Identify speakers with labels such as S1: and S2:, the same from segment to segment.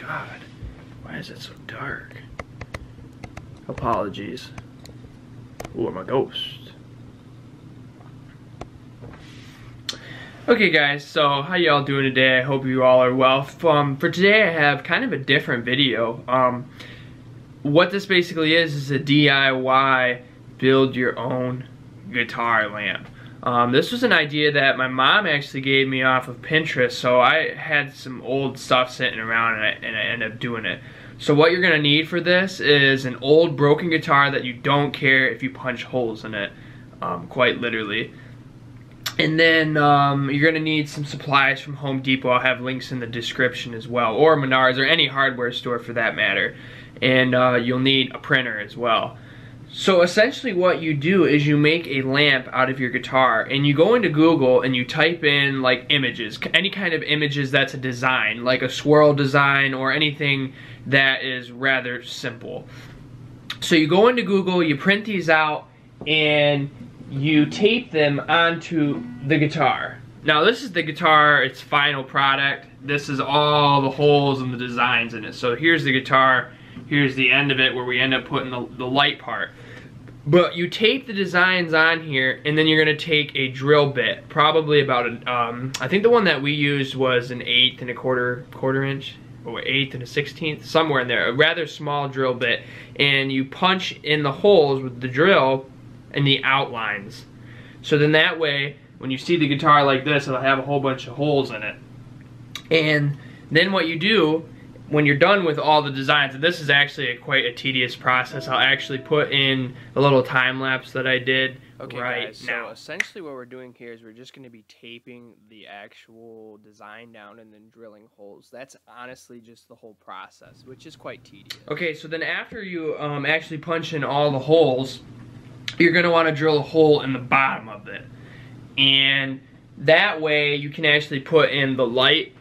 S1: God, why is it so dark? Apologies. Ooh, I'm a ghost. Okay guys, so how y'all doing today? I hope you all are well. For today I have kind of a different video. What this basically is a DIY build your own guitar lamp. This was an idea that my mom actually gave me off of Pinterest, so I had some old stuff sitting around and I ended up doing it. So what you're gonna need for this is an old broken guitar that you don't care if you punch holes in it, quite literally. And then you're gonna need some supplies from Home Depot. I'll have links in the description as well, or Menards, or any hardware store for that matter. And you'll need a printer as well. So essentially what you do is you make a lamp out of your guitar, and you go into Google and you type in like images, any kind of images that's a design, like a swirl design or anything that is rather simple. So you go into Google, you print these out, and you tape them onto the guitar. Now this is the guitar, its final product. This is all the holes and the designs in it. So here's the guitar, here's the end of it where we end up putting the light part. But you tape the designs on here, and then you're gonna take a drill bit, probably about I think the one that we used was an 1/8 and a quarter inch, or 1/8 and a 1/16, somewhere in there, a rather small drill bit, and you punch in the holes with the drill and the outlines. So then that way, when you see the guitar like this, it'll have a whole bunch of holes in it. And then what you do, when you're done with all the designs, and this is actually quite a tedious process, I'll actually put in a little time lapse that I did right now. So essentially what we're doing here is we're just going to be taping the actual design down and then drilling holes. That's honestly just the whole process, which is quite tedious. Okay, so then after you actually punch in all the holes, you're going to want to drill a hole in the bottom of it. And that way you can actually put in the light.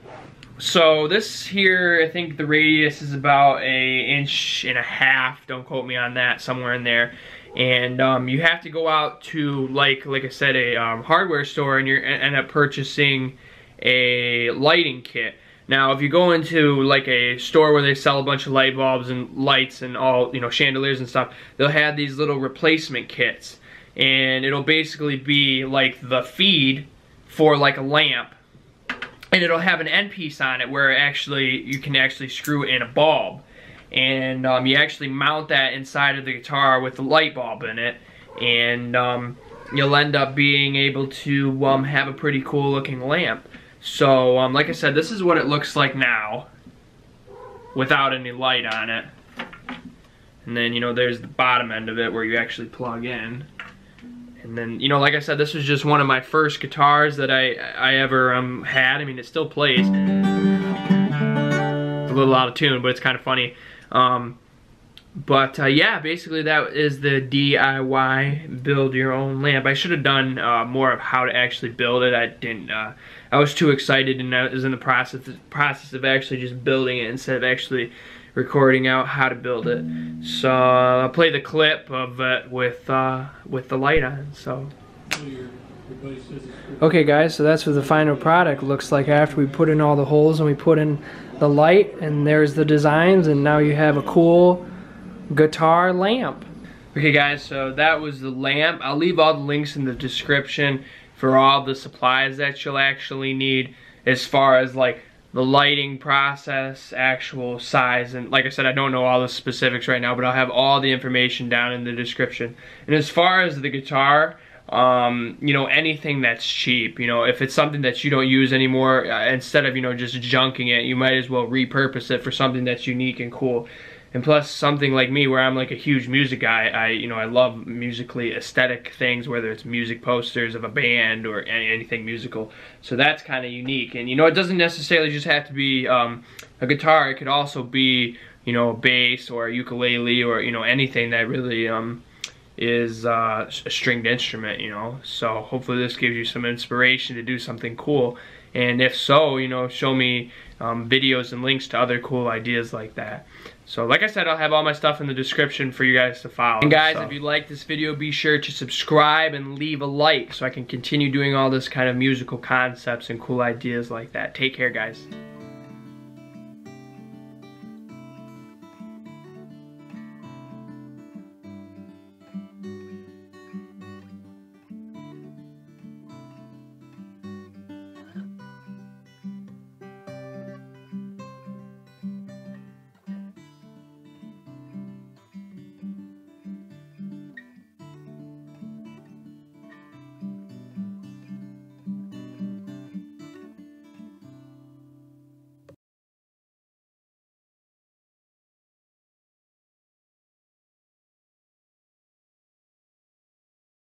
S1: So this here, I think the radius is about 1.5 inches, don't quote me on that, somewhere in there. And you have to go out to, like I said, a hardware store, and you end up purchasing a lighting kit. Now if you go into like a store where they sell a bunch of light bulbs and lights and all, you know, chandeliers and stuff, they'll have these little replacement kits, and it'll basically be like the feed for like a lamp, and it'll have an end piece on it where actually you can actually screw in a bulb, and you actually mount that inside of the guitar with the light bulb in it, and you'll end up being able to have a pretty cool looking lamp. So, like I said, this is what it looks like now, without any light on it. And then, you know, there's the bottom end of it where you actually plug in. And then, you know, like I said, this was just one of my first guitars that I ever had. I mean, it still plays. It's a little out of tune, but it's kind of funny. Yeah, basically that is the DIY build your own lamp. I should have done more of how to actually build it. I didn't. I was too excited, and I was in the process of actually just building it instead of actually recording out how to build it. So I'll play the clip of it with the light on. So. Okay guys, so that's what the final product looks like after we put in all the holes and we put in the light, and there's the designs, and now you have a cool guitar lamp. Okay guys, so that was the lamp. I'll leave all the links in the description for all the supplies that you'll actually need as far as like the lighting process, actual size, and like I said, I don't know all the specifics right now, but I'll have all the information down in the description. And as far as the guitar, you know, anything that's cheap, you know, if it's something that you don't use anymore, instead of, you know, just junking it, you might as well repurpose it for something that's unique and cool. And plus, something like me, where I'm like a huge music guy, I love musically aesthetic things, whether it's music posters of a band or anything musical. So that's kind of unique. And you know, it doesn't necessarily just have to be a guitar. It could also be, you know, a bass or a ukulele, or, you know, anything that really is a stringed instrument, you know. So hopefully this gives you some inspiration to do something cool. And if so, you know, show me videos and links to other cool ideas like that. So like I said, I'll have all my stuff in the description for you guys to follow. And guys, if you like this video, be sure to subscribe and leave a like so I can continue doing all this kind of musical concepts and cool ideas like that. Take care, guys.